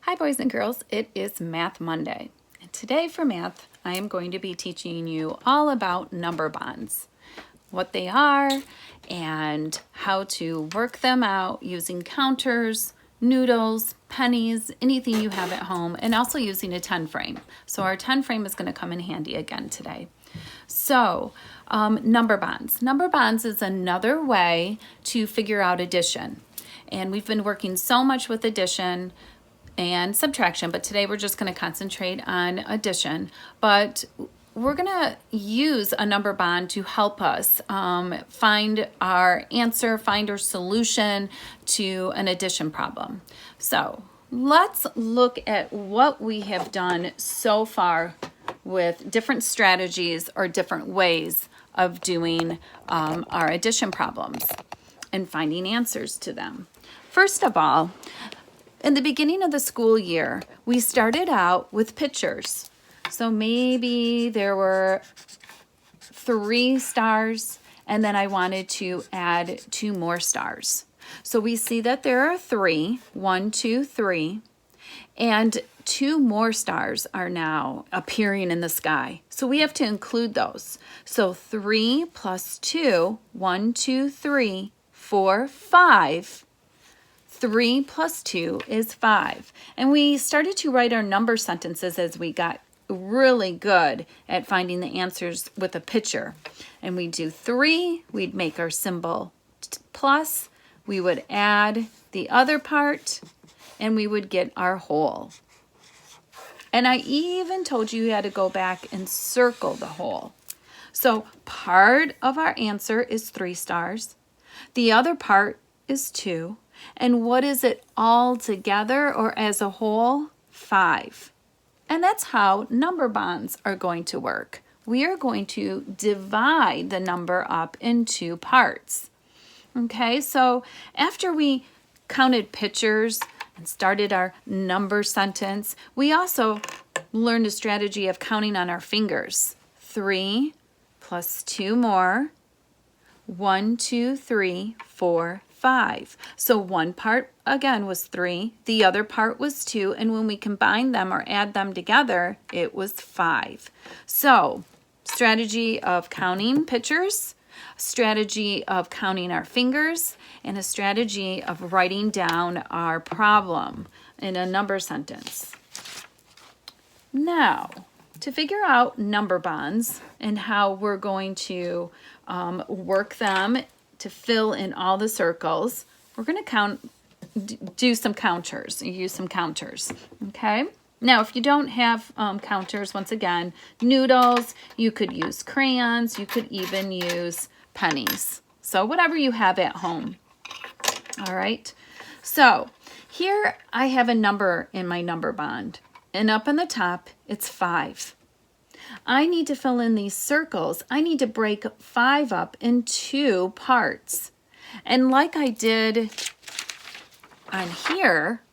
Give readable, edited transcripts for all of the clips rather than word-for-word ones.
Hi boys and girls, it is Math Monday. And today for math, I am going to be teaching you all about number bonds, what they are, and how to work them out using counters, noodles, pennies, anything you have at home, and also using a 10 frame. So our 10 frame is going to come in handy again today. So number bonds. Number bonds is another way to figure out addition. And we've been working so much with addition and subtraction, but today we're just going to concentrate on addition. But we're going to use a number bond to help us find our answer, find our solution to an addition problem. So let's look at what we have done so far with different strategies or different ways of doing our addition problems and finding answers to them. First of all, in the beginning of the school year, we started out with pictures. So maybe there were 3 stars, and then I wanted to add 2 more stars. So we see that there are 3, 1, 2, 3, and 2 more stars are now appearing in the sky. So we have to include those. So 3 plus 2, 1, 2, 3, 4, 5. 3 plus 2 is 5. And we started to write our number sentences as we got really good at finding the answers with a picture. And we do 3, we'd make our symbol plus, we would add the other part, and we would get our whole. And I even told you had to go back and circle the whole. So part of our answer is 3 stars. The other part is 2. And what is it all together or as a whole? 5. And that's how number bonds are going to work. We are going to divide the number up into parts. Okay, so after we counted pictures and started our number sentence, we also learned a strategy of counting on our fingers. 3 plus 2 more, 1, 2, 3, 4, 5. So one part again was 3, the other part was 2, and when we combine them or add them together, it was 5. So strategy of counting pictures, strategy of counting our fingers, and a strategy of writing down our problem in a number sentence. Now, to figure out number bonds and how we're going to work them to fill in all the circles, we're going to do some counters, use some counters, okay? Now, if you don't have counters, once again, noodles, you could use crayons, you could even use pennies. So whatever you have at home, all right? So here I have a number in my number bond, and up on the top, it's 5. I need to fill in these circles. I need to break 5 up in 2 parts. And like I did on here,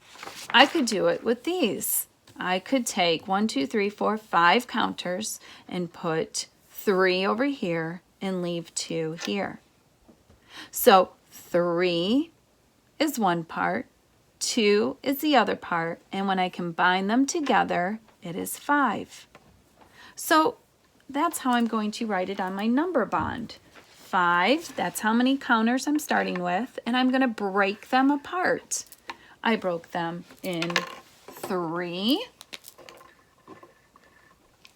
I could do it with these. I could take 1, 2, 3, 4, 5 counters and put 3 over here and leave 2 here. So 3 is one part, 2 is the other part, and when I combine them together, it is 5. So that's how I'm going to write it on my number bond. 5, that's how many counters I'm starting with, and I'm going to break them apart. I broke them in 3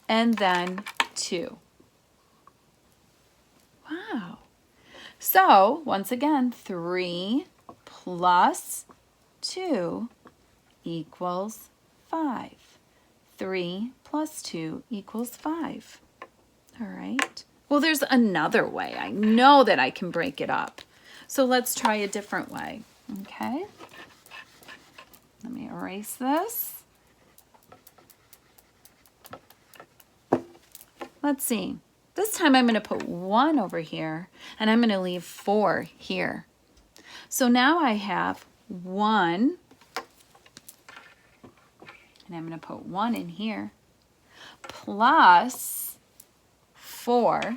and then 2. Wow. So once again, 3 plus 2 equals 5. 3 plus 2 equals 5. All right. Well, there's another way. I know that I can break it up. So let's try a different way. Okay. Let me erase this. Let's see. This time I'm going to put 1 over here, and I'm going to leave 4 here. So now I have 1. And I'm going to put 1 in here, plus 4,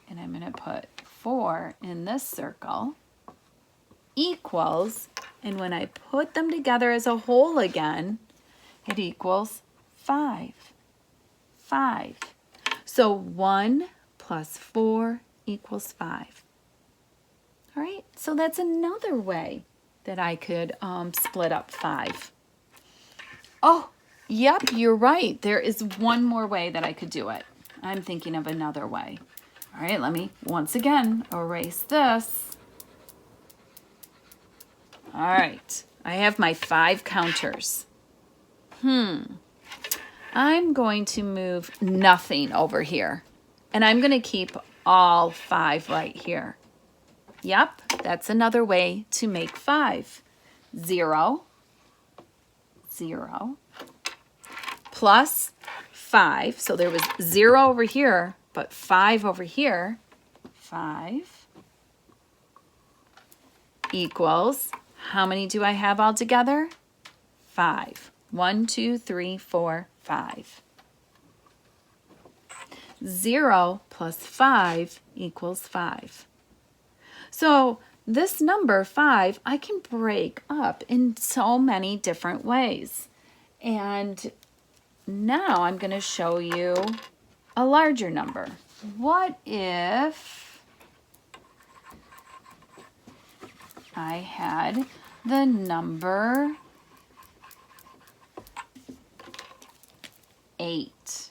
and I'm going to put 4 in this circle, equals, and when I put them together as a whole again, It equals 5. 5. So 1 plus 4 equals 5. All right, so that's another way that I could split up 5. Oh, yep, you're right. There is one more way that I could do it. I'm thinking of another way. All right, let me once again erase this. All right, I have my 5 counters. I'm going to move nothing over here, and I'm going to keep all 5 right here. Yep, that's another way to make 5. 0, 0, plus 5. So there was 0 over here, but 5 over here. 5 equals, how many do I have all together? 5. 1, 2, 3, 4, 5. 0 plus 5 equals 5. So this number 5, I can break up in so many different ways. And now I'm going to show you a larger number. What if I had the number 8?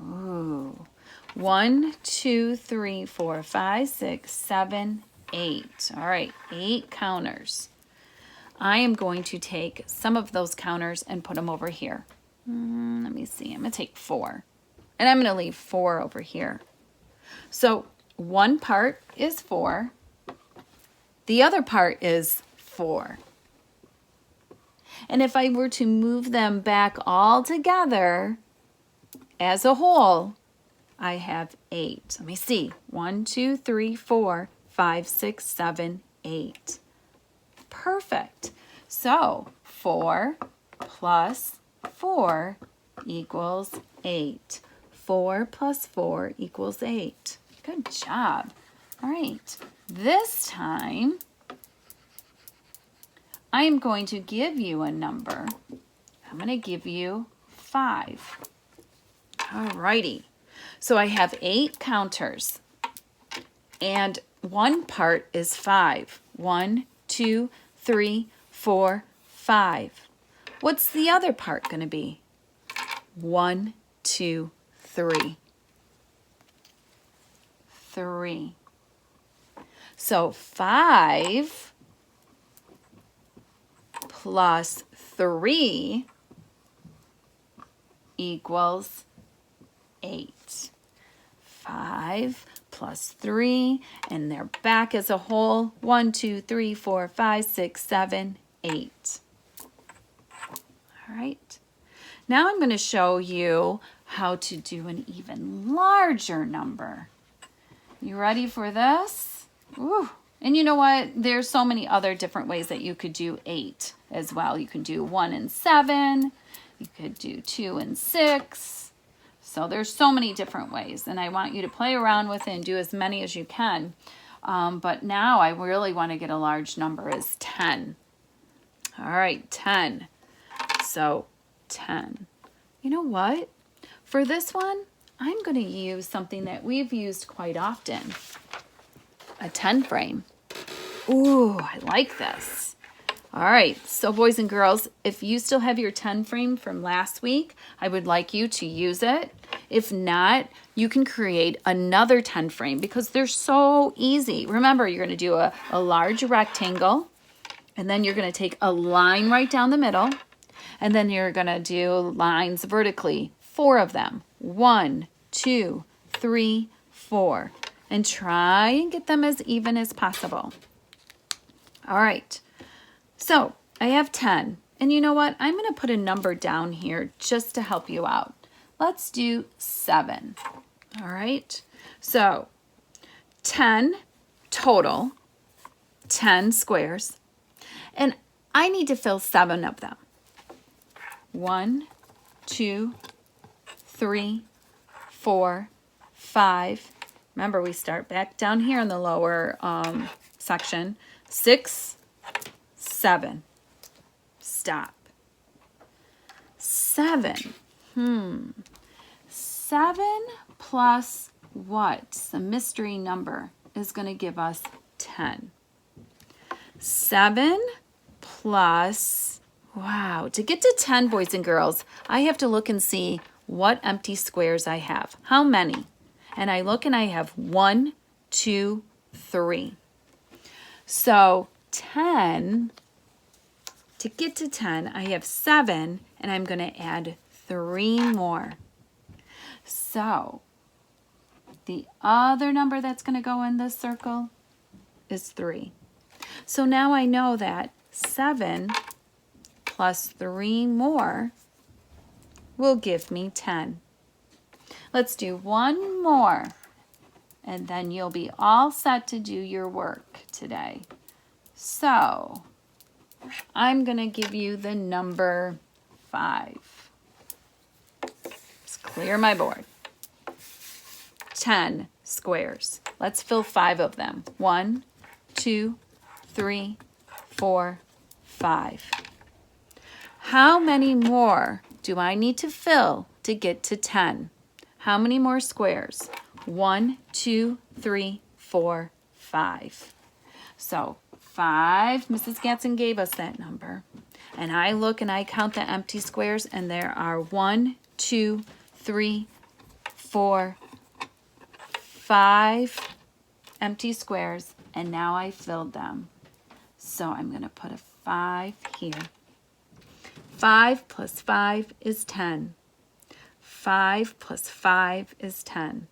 Ooh. 1, 2, 3, 4, 5, 6, 7, 8. All right, 8 counters. I am going to take some of those counters and put them over here. Let me see. I'm going to take 4. And I'm going to leave 4 over here. So one part is 4. The other part is 4. And if I were to move them back all together as a whole, I have 8. Let me see. 1, 2, 3, 4, 5, 6, 7, 8. Perfect. So 4 plus 4 equals 8. 4 plus 4 equals 8. Good job. All right. This time, I am going to give you a number. I'm going to give you 5. All righty. So I have 8 counters, and one part is 5. 1, 2, 3, 4, 5. What's the other part going to be? 1, 2, 3. 3. So 5 plus 3 equals 8. 5 plus 3, and they're back as a whole. 1, 2, 3, 4, 5, 6, 7, 8. All right. Now I'm going to show you how to do an even larger number. You ready for this? Ooh. And you know what? There's so many other different ways that you could do 8 as well. You can do 1 and 7. You could do 2 and 6. So there's so many different ways, and I want you to play around with it and do as many as you can. But now I really want to get a large number is 10. All right, 10. So 10. You know what? For this one, I'm going to use something that we've used quite often. A 10 frame. Ooh, I like this. All right, so boys and girls, if you still have your 10 frame from last week, I would like you to use it. If not, you can create another 10 frame because they're so easy. Remember, you're going to do a large rectangle, and then you're going to take a line right down the middle, and then you're going to do lines vertically, 4 of them. 1, 2, 3, 4. And try and get them as even as possible. All right. So I have 10, and you know what? I'm going to put a number down here just to help you out. Let's do 7. All right. So 10 total, 10 squares, and I need to fill 7 of them. 1, 2, 3, 4, 5. Remember, we start back down here in the lower section. 6, 7. Stop. 7. 7 plus what? A mystery number is going to give us 10. 7 plus, wow, to get to 10, boys and girls, I have to look and see what empty squares I have. How many? And I look and I have 1, 2, 3. So 10, to get to 10, I have 7, and I'm going to add 3 more. So the other number that's going to go in this circle is 3. So now I know that 7 plus 3 more will give me 10. Let's do one more, and then you'll be all set to do your work today. So I'm going to give you the number 5. Let's clear my board. 10 squares. Let's fill 5 of them. 1, 2, 3, 4, 5. How many more do I need to fill to get to 10? How many more squares? 1, 2, 3, 4, 5. So 5, Mrs. Gatson gave us that number. And I look and I count the empty squares, and there are 1, 2, 3, 4, 5 empty squares, and now I filled them. So I'm going to put a 5 here. 5 plus 5 is 10. 5 plus 5 is 10.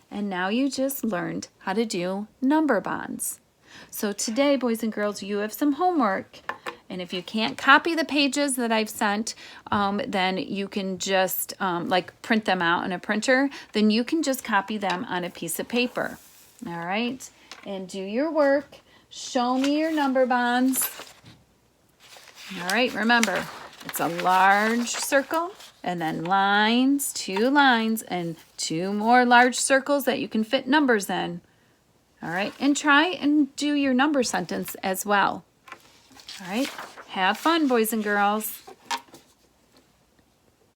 And now you just learned how to do number bonds. So today, boys and girls, you have some homework. And if you can't copy the pages that I've sent, then you can just like print them out in a printer. Then you can just copy them on a piece of paper. All right? And do your work. Show me your number bonds. All right, remember, it's a large circle, and then lines, 2 lines, and 2 more large circles that you can fit numbers in. All right, and try and do your number sentence as well. All right, have fun, boys and girls.